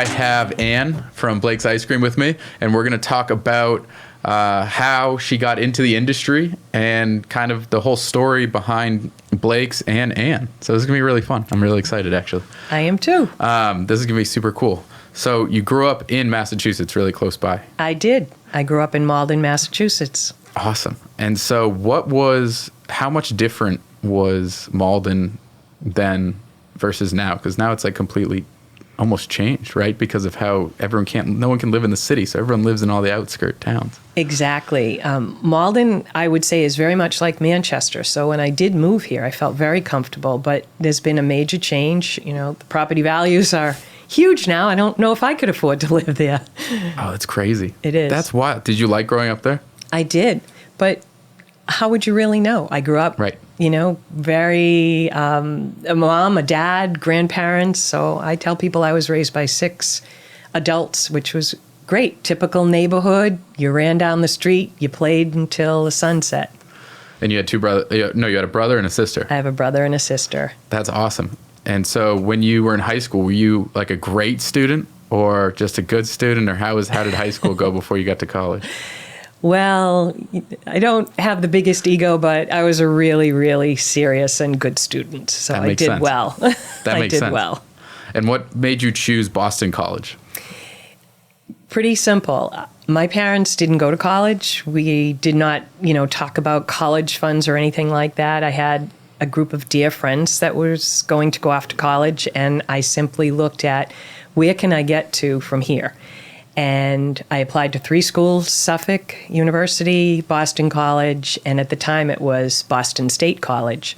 I have Anne from Blake's Ice Cream with me, and we're going to talk about how she got into the industry and kind of the whole story behind Blake's and Anne. So this is going to be really fun. I'm really excited, actually. I am too. This is going to be super cool. So you grew up in Massachusetts, really close by. I did. I grew up in Malden, Massachusetts. Awesome. And so how much different was Malden then versus now? Because now it's like completely almost changed, right? Because of how no one can live in the city, so everyone lives in all the outskirt towns. Exactly. Malden, I would say, is very much like Manchester. So when I did move here, I felt very comfortable, but there's been a major change. You know, the property values are huge now. I don't know if I could afford to live there. Oh, that's crazy. It is. That's wild. Did you like growing up there? I did, but how would you really know? I grew up, right. Very, a mom, a dad, grandparents. So I tell people I was raised by 6 adults, which was great. Typical neighborhood. You ran down the street. You played until the sun set. And you had 2 brothers. No, you had a brother and a sister. I have a brother and a sister. That's awesome. And so when you were in high school, were you like a great student or just a good student? Or how did high school go before you got to college? Well, I don't have the biggest ego, but I was a really, really serious and good student. So I did well. That makes sense. Well. And what made you choose Boston College? Pretty simple. My parents didn't go to college. We did not, talk about college funds or anything like that. I had a group of dear friends that was going to go off to college, and I simply looked at where can I get to from here? And I applied to 3 schools: Suffolk University, Boston College, and at the time it was Boston State College.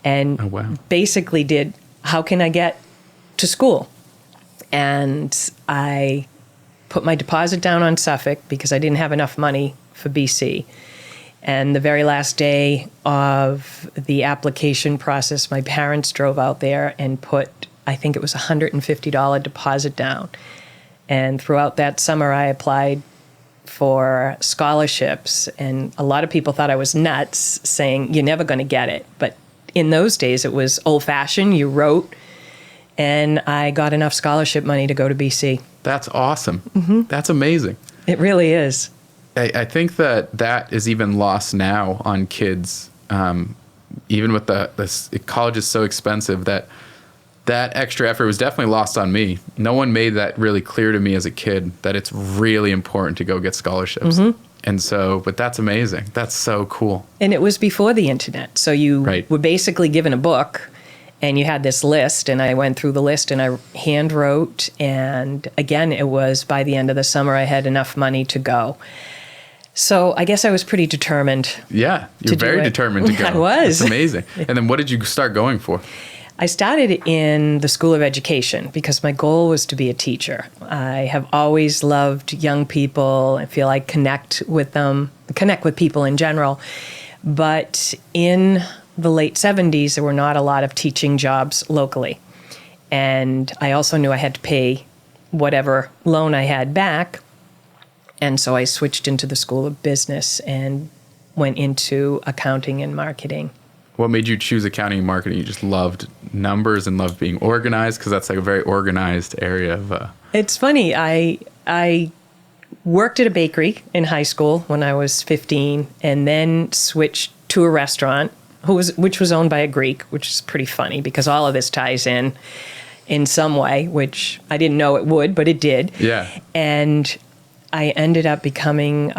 And basically did, how can I get to school? And I put my deposit down on Suffolk because I didn't have enough money for BC. And the very last day of the application process, my parents drove out there and put, I think it was $150 deposit down. And throughout that summer, I applied for scholarships. And a lot of people thought I was nuts, saying, you're never going to get it. But in those days, it was old-fashioned. You wrote. And I got enough scholarship money to go to BC. That's awesome. Mm-hmm. That's amazing. It really is. I think that is even lost now on kids. Even with the college is so expensive that extra effort was definitely lost on me. No one made that really clear to me as a kid that it's really important to go get scholarships. Mm-hmm. And so, but that's amazing. That's so cool. And it was before the internet. So you were basically given a book and you had this list, and I went through the list and I hand wrote. And again, it was by the end of the summer, I had enough money to go. So I guess I was pretty determined. Yeah, you're very determined to go. I was. That's amazing. And then what did you start going for? I started in the School of Education because my goal was to be a teacher. I have always loved young people. I feel I connect with people in general. But in the late 70s, there were not a lot of teaching jobs locally. And I also knew I had to pay whatever loan I had back. And so I switched into the School of Business and went into accounting and marketing. What made you choose accounting and marketing? You just loved numbers and loved being organized? Because that's like a very organized area of... It's funny. I worked at a bakery in high school when I was 15 and then switched to a restaurant which was owned by a Greek, which is pretty funny because all of this ties in some way, which I didn't know it would, but it did. Yeah. And I ended up becoming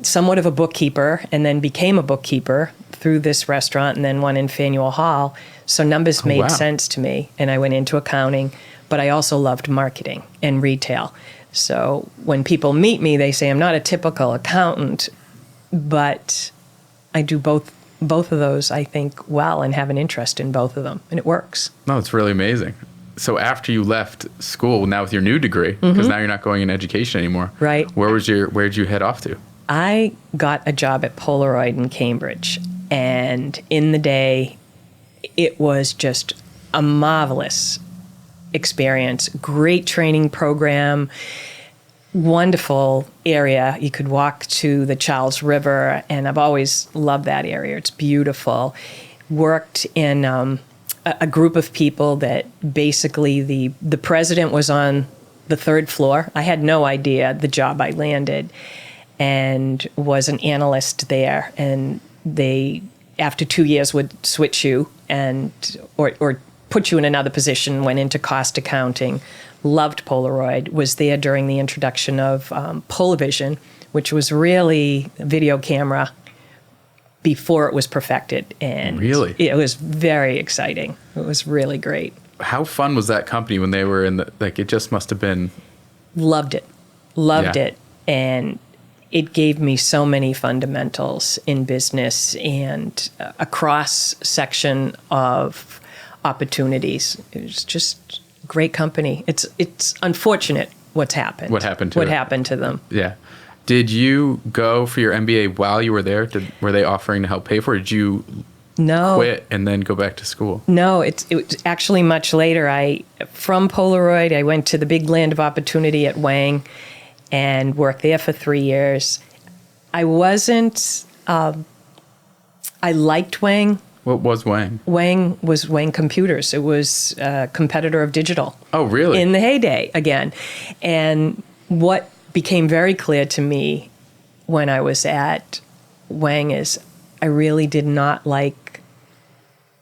somewhat of a bookkeeper and then became a bookkeeper through this restaurant and then one in Faneuil Hall. So numbers made sense to me, and I went into accounting, but I also loved marketing and retail. So when people meet me, they say I'm not a typical accountant, but I do both of those, I think, well, and have an interest in both of them, and it works. No, it's really amazing. So after you left school, now with your new degree, because now you're not going in education anymore. Right. Where'd you head off to? I got a job at Polaroid in Cambridge, and in the day, it was just a marvelous experience. Great training program, wonderful area. You could walk to the Charles River, and I've always loved that area. It's beautiful. Worked in a group of people that basically the president was on the third floor. I had no idea the job I landed, and was an analyst there. And they, after 2 years, would switch you or put you in another position, went into cost accounting. Loved Polaroid, was there during the introduction of Polavision, which was really a video camera before it was perfected. And Really? it was very exciting. It was really great. How fun was that company when they were in the, like, it just must have been. Loved it. And it gave me so many fundamentals in business and a cross section of opportunities. It was just a great company. It's unfortunate what's happened. What happened to them. Yeah. Did you go for your MBA while you were there? Were they offering to help pay for it? Or did you quit and then go back to school? No, it was actually much later. From Polaroid, I went to the big land of opportunity at Wang and worked there for 3 years. I liked Wang. What was Wang? Wang was Wang Computers. It was a competitor of digital. Oh, really? In the heyday again. And what became very clear to me when I was at Wang is I really did not like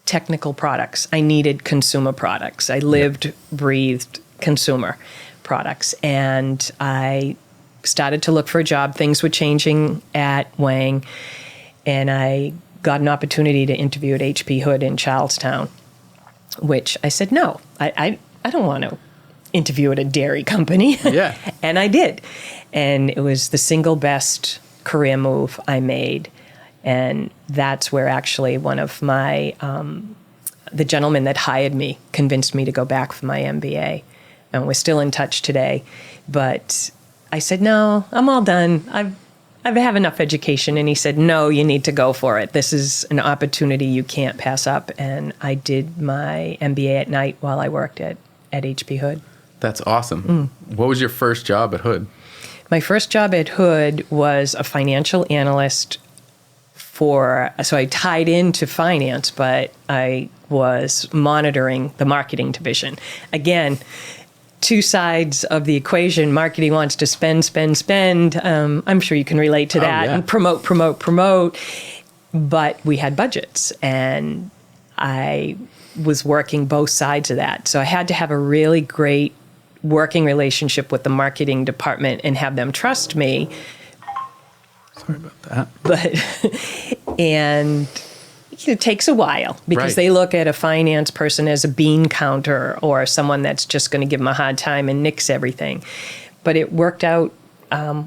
technical products. I needed consumer products. I lived, breathed consumer products. And I started to look for a job. Things were changing at Wang. And I got an opportunity to interview at HP Hood in Charlestown, which I said, no, I don't want to interview at a dairy company. Yeah. And I did. And it was the single best career move I made. And that's where actually one of my, the gentleman that hired me convinced me to go back for my MBA. And we're still in touch today. But I said, no, I'm all done. I have enough education. And he said, no, you need to go for it. This is an opportunity you can't pass up. And I did my MBA at night while I worked at HP Hood. That's awesome. What was your first job at Hood? My first job at Hood was a financial analyst so I tied into finance, but I was monitoring the marketing division. Again, two sides of the equation. Marketing wants to spend. I'm sure you can relate to that. And promote. But we had budgets, and I was working both sides of that. So I had to have a really great working relationship with the marketing department and have them trust me. Sorry about that. And it takes a while because Right. they look at a finance person as a bean counter or someone that's just going to give them a hard time and nix everything. But it worked out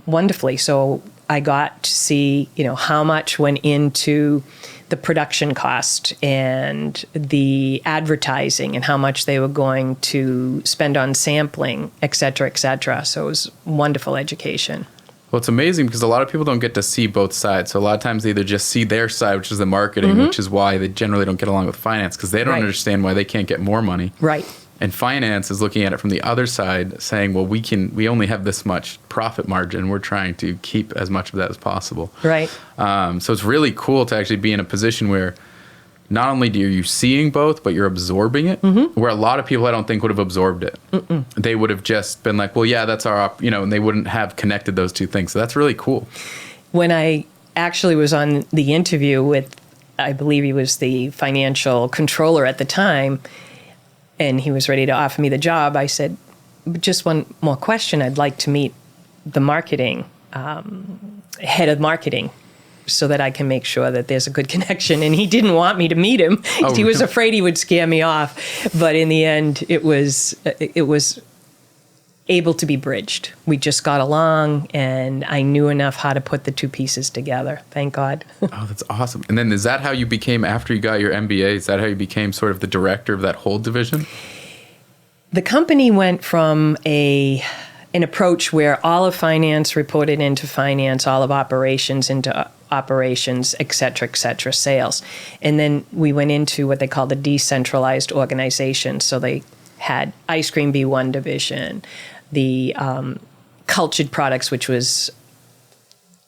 wonderfully. So I got to see, how much went into the production cost and the advertising and how much they were going to spend on sampling, et cetera, et cetera. So it was wonderful education. Well, it's amazing because a lot of people don't get to see both sides. So a lot of times they either just see their side, which is the marketing, which is why they generally don't get along with finance because they don't Right. understand why they can't get more money. Right. And finance is looking at it from the other side, saying, well, we only have this much profit margin. We're trying to keep as much of that as possible. Right. So it's really cool to actually be in a position where not only are you seeing both, but you're absorbing it, where a lot of people I don't think would have absorbed it. They would have just been like, well, yeah, that's our, and they wouldn't have connected those two things. So that's really cool. When I actually was on the interview with, I believe he was the financial controller at the time, and he was ready to offer me the job, I said, just one more question. I'd like to meet the marketing, head of marketing, so that I can make sure that there's a good connection. And he didn't want me to meet him. Oh, he was really? afraid he would scare me off. But in the end, it was able to be bridged. We just got along, and I knew enough how to put the two pieces together. Thank God. Oh, that's awesome. And then is that how you became, after you got your MBA, is that how you became sort of the director of that whole division? The company went from an approach where all of finance reported into finance, all of operations into operations, et cetera, sales. And then we went into what they call the decentralized organization. So they had ice cream be one division, the cultured products, which was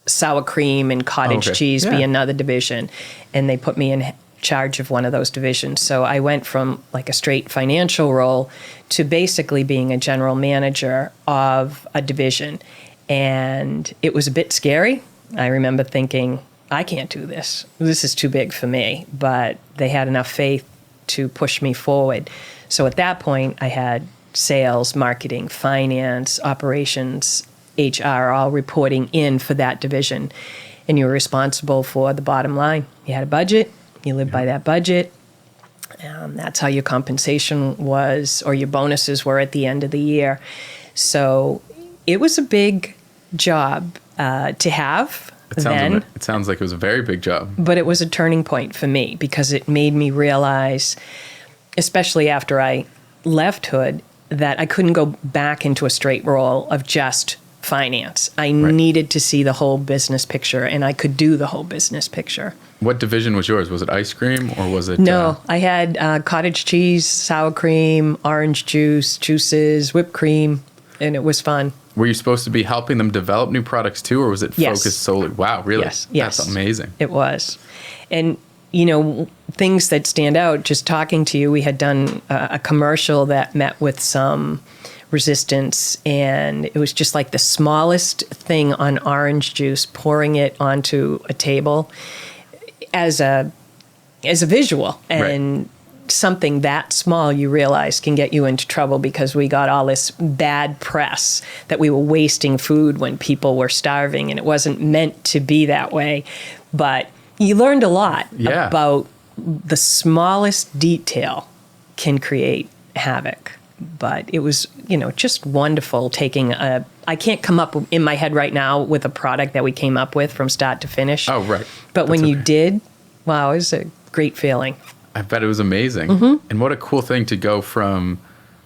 sour cream and cottage cheese, be another division. And they put me in charge of one of those divisions. So I went from like a straight financial role to basically being a general manager of a division. And it was a bit scary. I remember thinking, I can't do this. This is too big for me. But they had enough faith to push me forward. So at that point, I had sales, marketing, finance, operations, HR all reporting in for that division. And you were responsible for the bottom line. You had a budget. You lived by that budget. That's how your compensation was, or your bonuses were at the end of the year. So it was a big job to have then. It sounds like it was a very big job. But it was a turning point for me because it made me realize, especially after I left Hood, that I couldn't go back into a straight role of just finance. I needed to see the whole business picture, and I could do the whole business picture. What division was yours? Was it ice cream or was it? No, I had cottage cheese, sour cream, orange juice, juices, whipped cream, and it was fun. Were you supposed to be helping them develop new products too, or was it Yes. focused solely? Wow, really? Yes. That's amazing. It was. And, you know, things that stand out, just talking to you, we had done a commercial that met with some resistance, and it was just like the smallest thing on orange juice, pouring it onto a table as a visual. And something that small, you realize, can get you into trouble because we got all this bad press that we were wasting food when people were starving, and it wasn't meant to be that way. But you learned a lot about the smallest detail can create havoc. But it was, you know, just wonderful taking I can't come up in my head right now with a product that we came up with from start to finish. Oh, right. But when you did, wow, it was a great feeling. I bet it was amazing. Mm-hmm. And what a cool thing to go from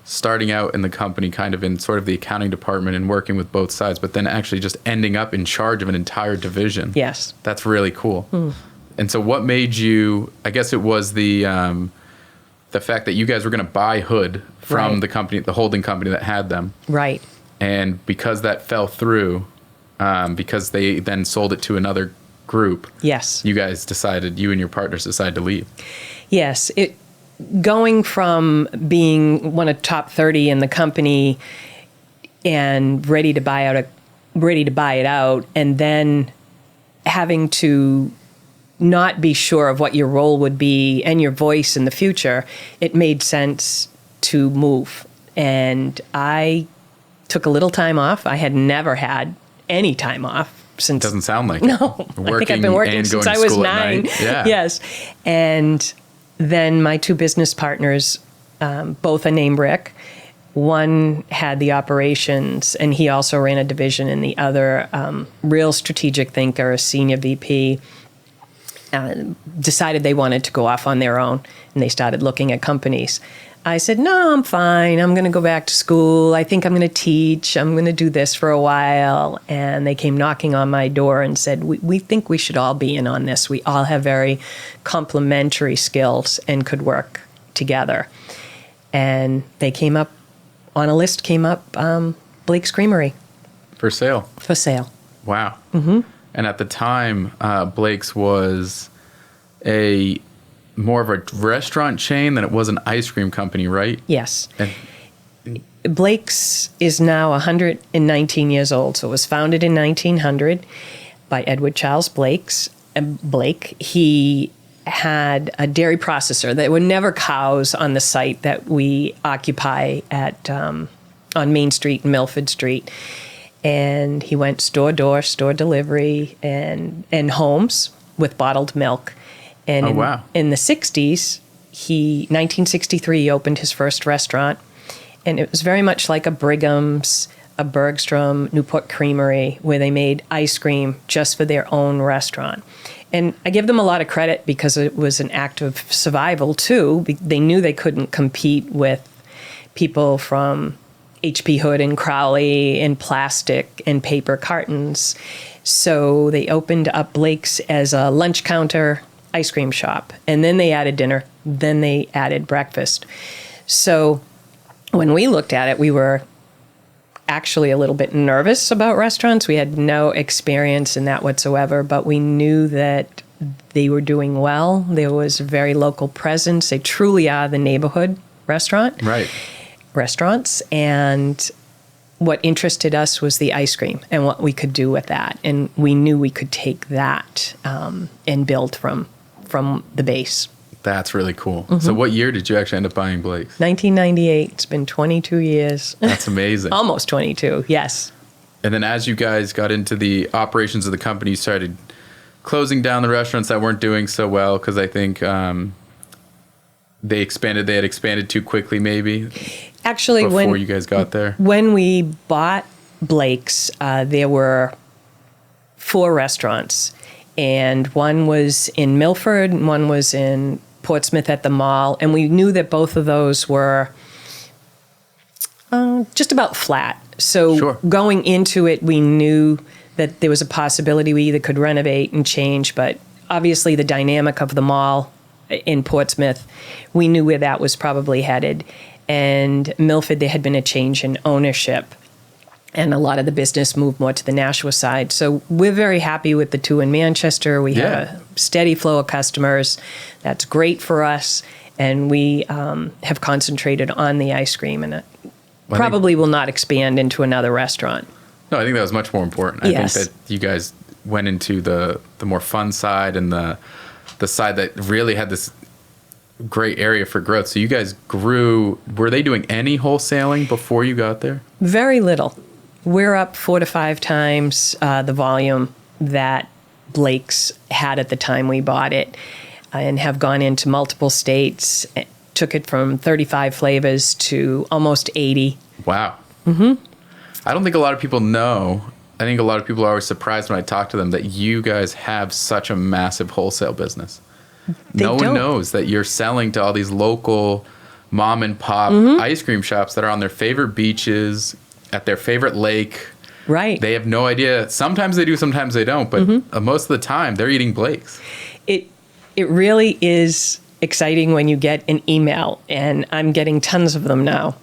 starting out in the company, kind of in sort of the accounting department and working with both sides, but then actually just ending up in charge of an entire division. Yes. That's really cool. And so what made you, I guess it was the fact that you guys were going to buy Hood from the company, the holding company that had them. Right. And because that fell through, because they then sold it to another group. Yes. You and your partners decided to leave. Yes. Going from being one of the top 30 in the company and ready to buy it out, and then having to not be sure of what your role would be and your voice in the future, it made sense to move. And I took a little time off. I had never had any time off since. Doesn't sound like No, it. I think I've been working since I was 9. Yeah. Yes. And then my two business partners, both a name Rick. One had the operations, and he also ran a division, and the other, real strategic thinker, a senior VP, decided they wanted to go off on their own, and they started looking at companies. I said, no, I'm fine. I'm going to go back to school. I think I'm going to teach. I'm going to do this for a while. And they came knocking on my door and said, we think we should all be in on this. We all have very complementary skills and could work together. And they came up, on a list came up, Blake's Creamery. For sale. For sale. Wow. Mm-hmm. And at the time, Blake's was more of a restaurant chain than it was an ice cream company, right? Yes. And Blake's is now 119 years old. So it was founded in 1900 by Edward Charles Blake. He had a dairy processor. There were never cows on the site that we occupy at on Main Street and Milford Street. And he went store delivery, and homes with bottled milk. And in the 60s, 1963, he opened his first restaurant. And it was very much like a Brigham's, a Bergstrom, Newport Creamery, where they made ice cream just for their own restaurant. And I give them a lot of credit because it was an act of survival, too. They knew they couldn't compete with people from H.P. Hood and Crowley in plastic and paper cartons. So they opened up Blake's as a lunch counter ice cream shop. And then they added dinner. Then they added breakfast. So when we looked at it, we were actually a little bit nervous about restaurants. We had no experience in that whatsoever, but we knew that they were doing well. There was a very local presence. They truly are the neighborhood restaurants. And what interested us was the ice cream and what we could do with that. And we knew we could take that and build from the base. That's really cool. So what year did you actually end up buying Blake's? 1998. It's been 22 years. That's amazing. Almost 22, yes. And then as you guys got into the operations of the company, you started closing down the restaurants that weren't doing so well because I think they had expanded too quickly maybe. Actually, before you guys got there. When we bought Blake's, there were 4 restaurants, and one was in Milford and one was in Portsmouth at the mall, and we knew that both of those were just about flat. So going into it, we knew that there was a possibility we either could renovate and change, but obviously the dynamic of the mall in Portsmouth, we knew where that was probably headed. And Milford, there had been a change in ownership, and a lot of the business moved more to the Nashua side. So we're very happy with the 2 in Manchester. We have a steady flow of customers. That's great for us, and we have concentrated on the ice cream, and probably will not expand into another restaurant. No, I think that was much more important. I think that you guys went into the more fun side and the side that really had this great area for growth. So you guys grew. Were they doing any wholesaling before you got there? Very little. We're up 4 to 5 times the volume that Blake's had at the time we bought it, and have gone into multiple states. Took it from 35 flavors to almost 80. Wow. I don't think a lot of people know. I think a lot of people are always surprised when I talk to them that you guys have such a massive wholesale business. No one knows that you're selling to all these local mom and pop ice cream shops that are on their favorite beaches, at their favorite lake. Right. They have no idea. Sometimes they do, sometimes they don't. But most of the time, they're eating Blake's. It really is exciting when you get an email, and I'm getting tons of them now.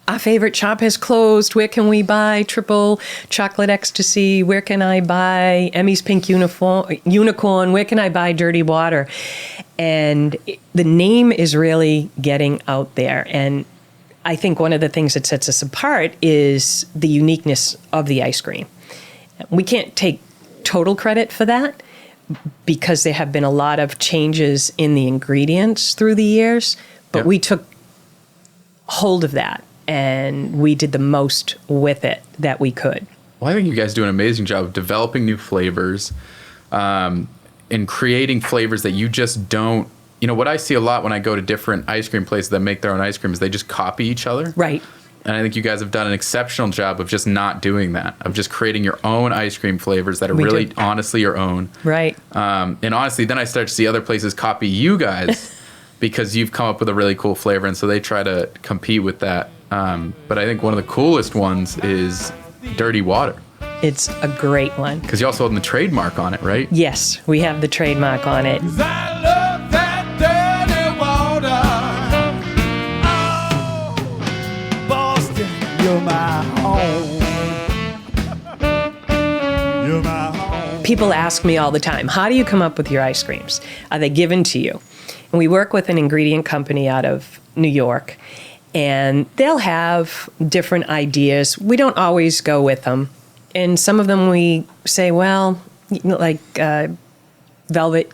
Our favorite shop has closed. Where can we buy triple chocolate ecstasy? Where can I buy Emmy's Pink Unicorn? Where can I buy Dirty Water? And the name is really getting out there. And I think one of the things that sets us apart is the uniqueness of the ice cream. We can't take total credit for that, because there have been a lot of changes in the ingredients through the years, but we took hold of that and we did the most with it that we could. Well, I think you guys do an amazing job of developing new flavors and creating flavors that you just don't. You know, what I see a lot when I go to different ice cream places that make their own ice cream is they just copy each other. Right. And I think you guys have done an exceptional job of just not doing that, of just creating your own ice cream flavors that are really honestly your own. Right. And honestly, then I start to see other places copy you guys because you've come up with a really cool flavor, and so they try to compete with that. But I think one of the coolest ones is Dirty Water. It's a great one. Because you also hold the trademark on it, right? Yes, we have the trademark on it. I love that dirty water. Oh, Boston, you're my home. You're my home. People ask me all the time, how do you come up with your ice creams? Are they given to you? And we work with an ingredient company out of New York, and they'll have different ideas. We don't always go with them. And some of them we say, well, like red velvet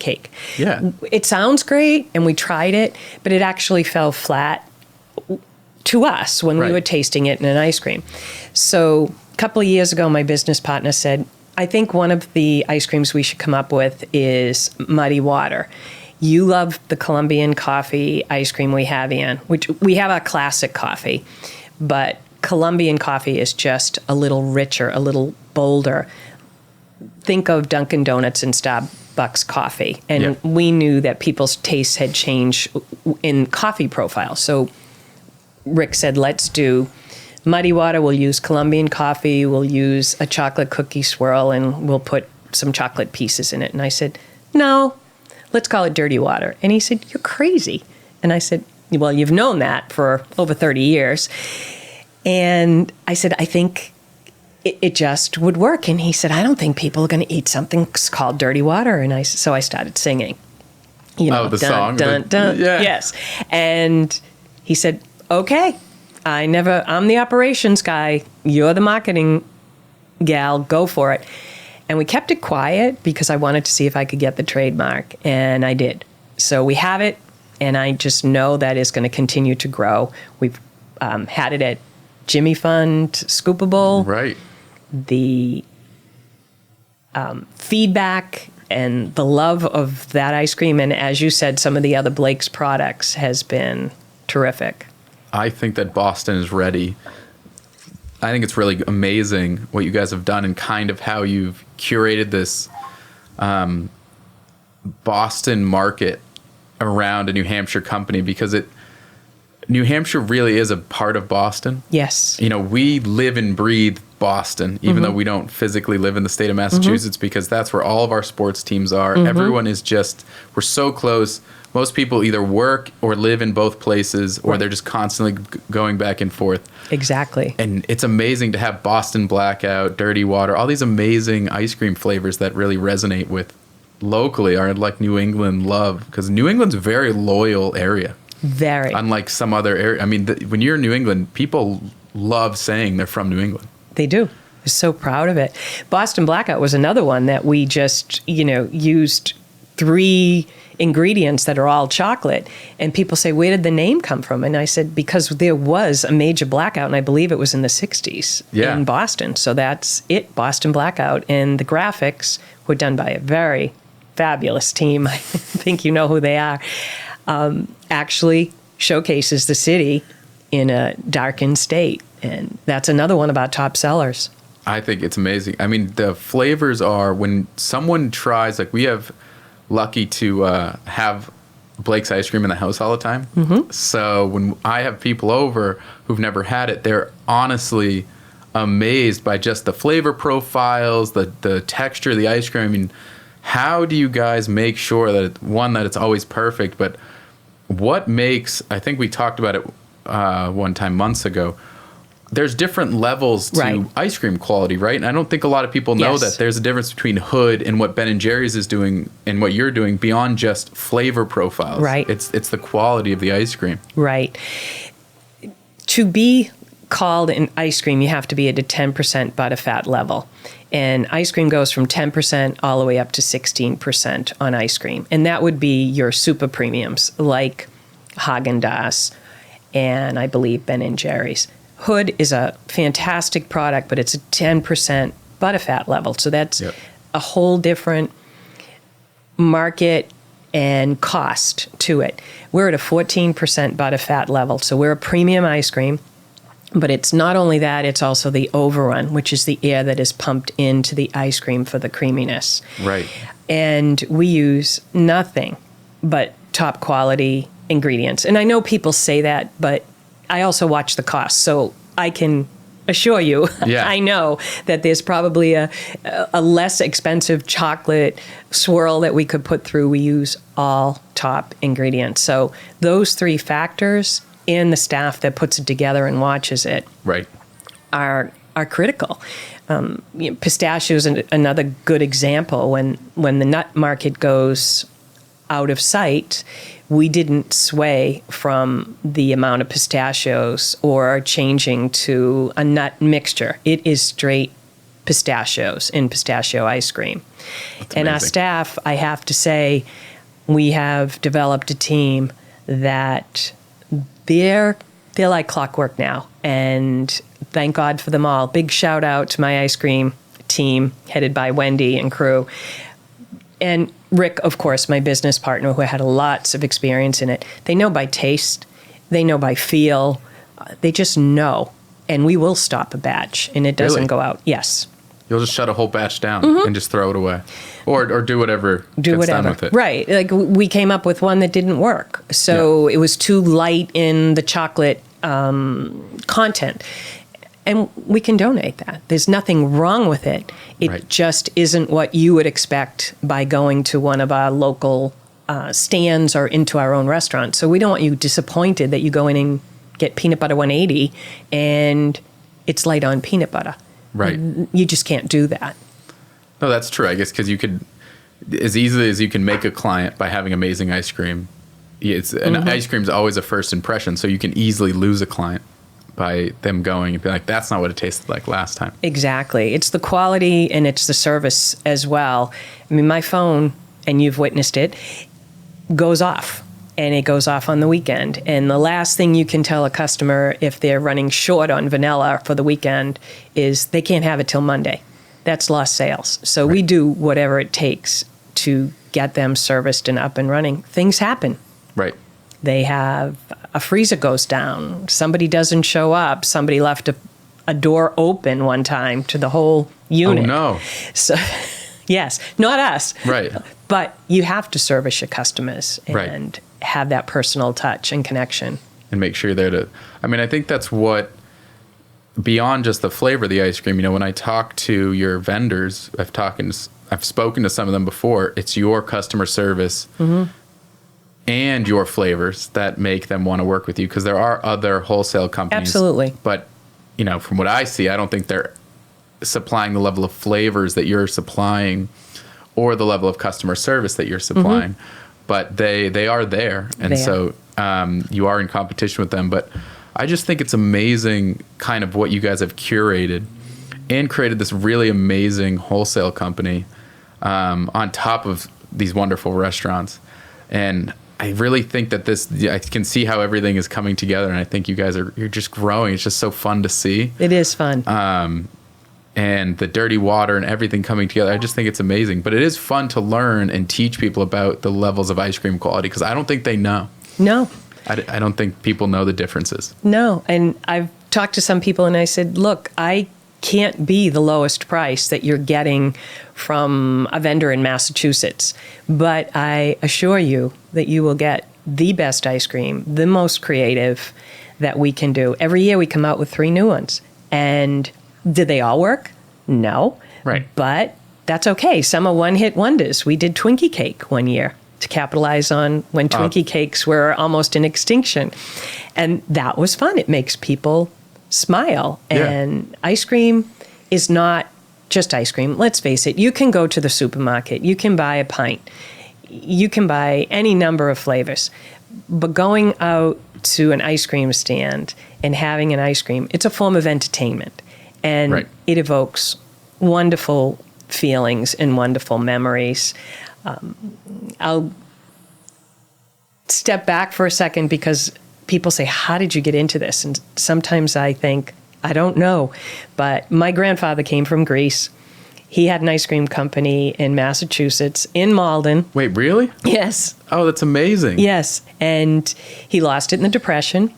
cake. Yeah. It sounds great, and we tried it, but it actually fell flat to us when we were tasting it in an ice cream. So a couple of years ago, my business partner said, I think one of the ice creams we should come up with is Muddy Water. You love the Colombian coffee ice cream we have, Ann, which we have a classic coffee, but Colombian coffee is just a little richer, a little bolder. Think of Dunkin' Donuts and Starbucks coffee. And we knew that people's tastes had changed in coffee profile. So Rick said, let's do Muddy Water. We'll use Colombian coffee. We'll use a chocolate cookie swirl, and we'll put some chocolate pieces in it. And I said, no, let's call it Dirty Water. And he said, you're crazy. And I said, well, you've known that for over 30 years. And I said, I think it just would work. And he said, I don't think people are going to eat something called dirty water. And so I started singing. The song? Dun, dun. Yeah. Yes. And he said, okay, I'm the operations guy. You're the marketing gal. Go for it. And we kept it quiet because I wanted to see if I could get the trademark. And I did. So we have it. And I just know that it's going to continue to grow. We've had it at Jimmy Fund, Scoopable. Right. The feedback and the love of that ice cream, and as you said, some of the other Blake's products has been terrific. I think that Boston is ready. I think it's really amazing what you guys have done and kind of how you've curated this Boston market around a New Hampshire company, because New Hampshire really is a part of Boston. Yes. We live and breathe Boston, even though we don't physically live in the state of Massachusetts, because that's where all of our sports teams are. Everyone is we're so close. Most people either work or live in both places, or they're just constantly going back and forth. Exactly. And it's amazing to have Boston Blackout, Dirty Water, all these amazing ice cream flavors that really resonate with locally, or like New England love, because New England's a very loyal area. Very. Unlike some other area. I mean, when you're in New England, people love saying they're from New England. They do. We're so proud of it. Boston Blackout was another one that we just, used 3 ingredients that are all chocolate. And people say, where did the name come from? And I said, because there was a major blackout, and I believe it was in the 60s in Boston. So that's it, Boston Blackout. And the graphics were done by a very fabulous team. I think you know who they are. Actually showcases the city in a darkened state. And that's another one of our top sellers. I think it's amazing. I mean, the flavors are, when someone tries, like we have lucky to have Blake's ice cream in the house all the time. So when I have people over who've never had it, they're honestly amazed by just the flavor profiles, the texture of the ice cream. I mean, how do you guys make sure that that it's always perfect, but what makes, I think we talked about it one time months ago, there's different levels to ice cream quality, right? And I don't think a lot of people know that there's a difference between Hood and what Ben & Jerry's is doing and what you're doing beyond just flavor profiles. Right. It's the quality of the ice cream. Right. To be called an ice cream, you have to be at a 10% butterfat level. And ice cream goes from 10% all the way up to 16% on ice cream. And that would be your super premiums like Haagen-Dazs and I believe Ben & Jerry's. Hood is a fantastic product, but it's a 10% butterfat level. So that's a whole different market and cost to it. We're at a 14% butterfat level. So we're a premium ice cream. But it's not only that, it's also the overrun, which is the air that is pumped into the ice cream for the creaminess. Right. And we use nothing but top quality ingredients. And I know people say that, but I also watch the cost. So I can assure you, I know that there's probably a less expensive chocolate swirl that we could put through. We use all top ingredients. So those 3 factors, and the staff that puts it together and watches it are critical. Pistachios is another good example. When the nut market goes out of sight, we didn't sway from the amount of pistachios or changing to a nut mixture. It is straight pistachios in pistachio ice cream. And our staff, I have to say, we have developed a team that they're like clockwork now, and thank God for them all. Big shout out to my ice cream team headed by Wendy and crew. And Rick, of course, my business partner, who had lots of experience in it. They know by taste. They know by feel. They just know. And we will stop a batch, and it doesn't go out. Yes. You'll just shut a whole batch down and just throw it away. Or do whatever gets done with it. Right. Like we came up with one that didn't work. So it was too light in the chocolate content. And we can donate that. There's nothing wrong with it. It just isn't what you would expect by going to one of our local stands or into our own restaurant. So we don't want you disappointed that you go in and get peanut butter 180 and it's light on peanut butter. Right. You just can't do that. No, that's true. I guess because you could, as easily as you can make a client by having amazing ice cream, and ice cream is always a first impression, so you can easily lose a client by them going and be like, that's not what it tasted like last time. Exactly. It's the quality and it's the service as well. I mean, my phone, and you've witnessed it, goes off. And it goes off on the weekend. And the last thing you can tell a customer if they're running short on vanilla for the weekend is they can't have it till Monday. That's lost sales. So we do whatever it takes to get them serviced and up and running. Things happen. Right. They have a freezer goes down. Somebody doesn't show up. Somebody left a door open one time to the whole unit. Oh, no. So, yes, not us. Right. But you have to service your customers and have that personal touch and connection. And make sure you're there to, I mean, I think that's what, beyond just the flavor of the ice cream, when I talk to your vendors, I've spoken to some of them before, it's your customer service and your flavors that make them want to work with you, because there are other wholesale companies. Absolutely. But, from what I see, I don't think they're supplying the level of flavors that you're supplying or the level of customer service that you're supplying. But they are there. And so you are in competition with them. But I just think it's amazing kind of what you guys have curated and created this really amazing wholesale company on top of these wonderful restaurants. And I really think that I can see how everything is coming together. And I think you guys you're just growing. It's just so fun to see. It is fun. And the dirty water and everything coming together. I just think it's amazing. But it is fun to learn and teach people about the levels of ice cream quality, because I don't think they know. No. I don't think people know the differences. No. And I've talked to some people and I said, look, I can't be the lowest price that you're getting from a vendor in Massachusetts. But I assure you that you will get the best ice cream, the most creative that we can do. Every year we come out with 3 new ones. And did they all work? No. Right. But that's okay. Some are one-hit wonders. We did Twinkie Cake one year to capitalize on when Twinkie Cakes were almost in extinction. And that was fun. It makes people smile. And ice cream is not just ice cream. Let's face it. You can go to the supermarket. You can buy a pint. You can buy any number of flavors. But going out to an ice cream stand and having an ice cream, it's a form of entertainment. And it evokes wonderful feelings and wonderful memories. I'll step back for a second because people say, how did you get into this? And sometimes I think, I don't know. But my grandfather came from Greece. He had an ice cream company in Massachusetts, in Malden. Wait, really? Yes. Oh, that's amazing. Yes. And he lost it in the Depression.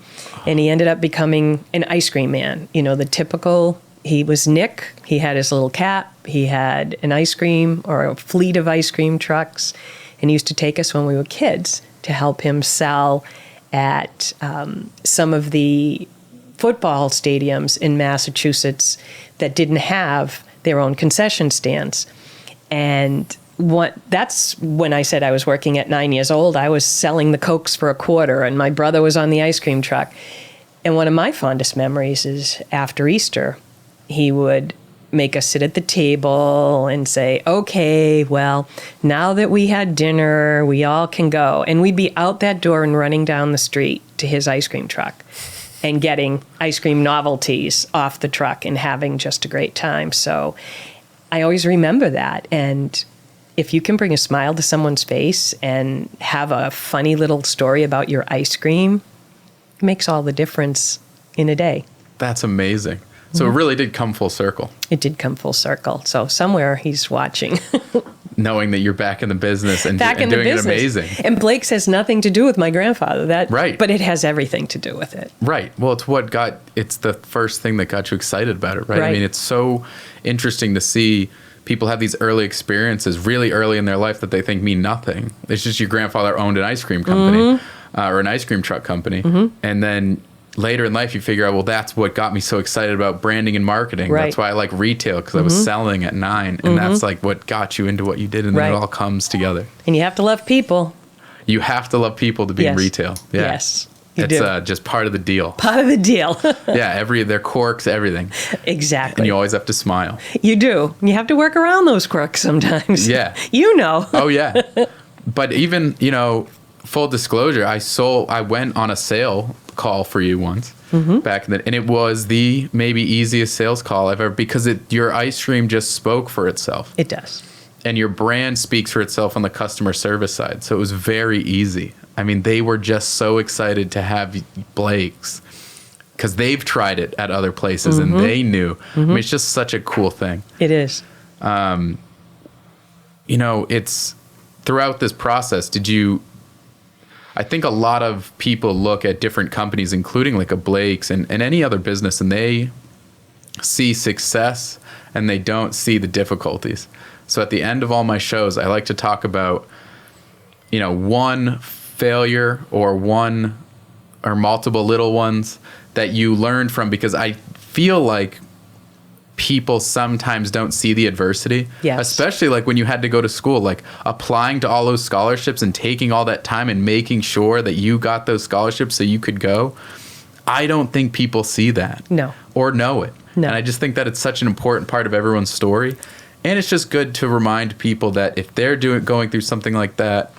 And he ended up becoming an ice cream man. The typical... He was Nick. He had his little cap. He had an ice cream or a fleet of ice cream trucks. And he used to take us when we were kids to help him sell at some of the football stadiums in Massachusetts that didn't have their own concession stands. And that's when I said I was working at 9 years old. I was selling the Cokes for $0.25, and my brother was on the ice cream truck. And one of my fondest memories is after Easter, he would make us sit at the table and say, okay, well, now that we had dinner, we all can go. And we'd be out that door and running down the street to his ice cream truck and getting ice cream novelties off the truck and having just a great time. So I always remember that. And if you can bring a smile to someone's face and have a funny little story about your ice cream, it makes all the difference in a day. That's amazing. So it really did come full circle. It did come full circle. So somewhere he's watching. Knowing that you're back in the business and doing it amazing. And Blake's has nothing to do with my grandfather. Right. But it has everything to do with it. Right. Well, it's the first thing that got you excited about it, right? Right. I mean, it's so interesting to see people have these early experiences really early in their life that they think mean nothing. It's just your grandfather owned an ice cream company or an ice cream truck company. And then later in life, you figure out, well, that's what got me so excited about branding and marketing. Right. That's why I like retail, because I was selling at 9. And that's like what got you into what you did. And then it all comes together. And you have to love people. You have to love people to be in retail. Yeah. Yes. You It's do. just part of the deal. Part of the deal. Yeah, their quirks, everything. Exactly. And you always have to smile. You do. You have to work around those quirks sometimes. Yeah. You know. Oh, yeah. But even, full disclosure, I went on a sale call for you once back then, and it was the maybe easiest sales call I've ever, because your ice cream just spoke for itself. It does. And your brand speaks for itself on the customer service side. So it was very easy. I mean, they were just so excited to have Blake's because they've tried it at other places and they knew. I mean, it's just such a cool thing. It is. It's throughout this process, I think a lot of people look at different companies, including like a Blake's and any other business, and they see success and they don't see the difficulties. So at the end of all my shows, I like to talk about, one failure or one or multiple little ones that you learned from, because I feel like people sometimes don't see the adversity, Yes. especially like when you had to go to school, like applying to all those scholarships and taking all that time and making sure that you got those scholarships so you could go. I don't think people see that. No. Or know it. No. And I just think that it's such an important part of everyone's story. And it's just good to remind people that if they're going through something like that,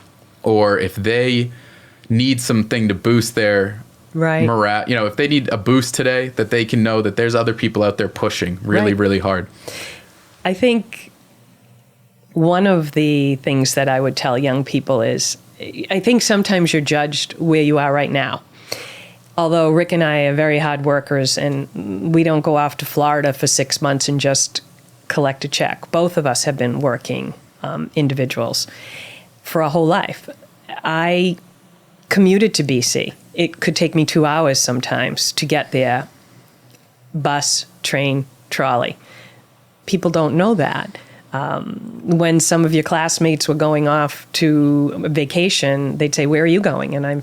or if they need something to boost their Right. morale, if they need a boost today, that they can know that there's other people out there pushing really, Right. really hard. I think one of the things that I would tell young people is, I think sometimes you're judged where you are right now. Although Rick and I are very hard workers, and we don't go off to Florida for 6 months and just collect a check. Both of us have been working individuals for a whole life. I commuted to BC. It could take me 2 hours sometimes to get there. Bus, train, trolley. People don't know that. When some of your classmates were going off to vacation, they'd say, "Where are you going?" And I'm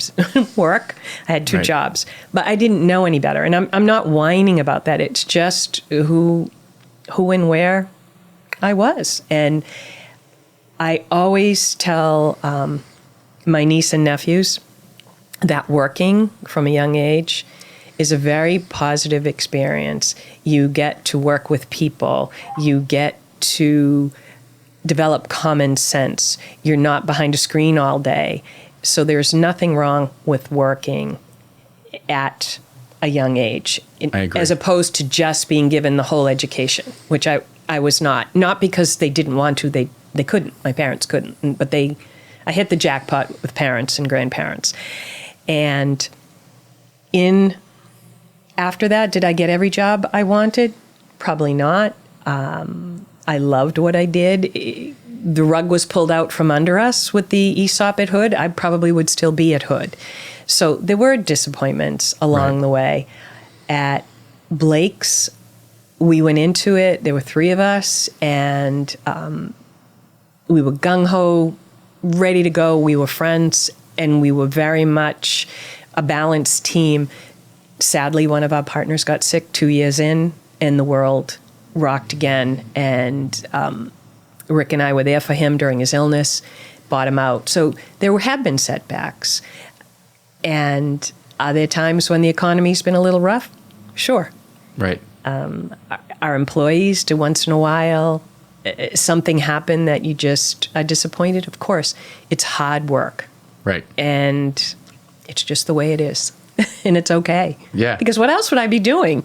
work. I had 2 Right. jobs, but I didn't know any better. And I'm not whining about that. It's just who and where I was. And I always tell my niece and nephews that working from a young age is a very positive experience. You get to work with people. You get to develop common sense. You're not behind a screen all day. So there's nothing wrong with working at a young age, I agree. as opposed to just being given the whole education, which I was not. Not because they didn't want to, they couldn't. My parents couldn't, but I hit the jackpot with parents and grandparents. And after that, did I get every job I wanted? Probably not. I loved what I did. The rug was pulled out from under us with the ESOP at Hood. I probably would still be at Hood. So there were disappointments along Right. the way. At Blake's, we went into it. There were 3 of us, and we were gung-ho, ready to go. We were friends, and we were very much a balanced team. Sadly, one of our partners got sick 2 years in, and the world rocked again. And Rick and I were there for him during his illness, bought him out. So there have been setbacks. And are there times when the economy's been a little rough? Sure. Right. Our employees, do once in a while something happen that you just are disappointed? Of course. It's hard work. Right. And it's just the way it is. And it's okay. Yeah. Because what else would I be doing?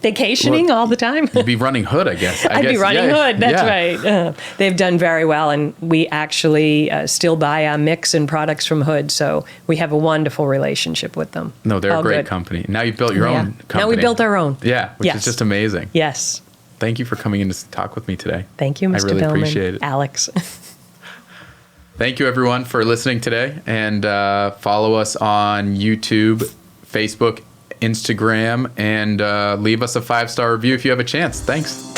Vacationing all the time? You'd be running Hood, I guess. I'd be running yeah, Hood. That's yeah. right. They've done very well, and we actually still buy our mix and products from Hood, so we have a wonderful relationship with them. No, they're All a great good. company. Now you've built your Yeah. own company. Now we built our own. Yeah, which Yes. is just amazing. Yes. Thank you for coming in to talk with me today. Thank you, Mr. I really Billman. appreciate it. Alex. Thank you, everyone, for listening today. And follow us on YouTube, Facebook, Instagram, and leave us a 5-star review if you have a chance. Thanks.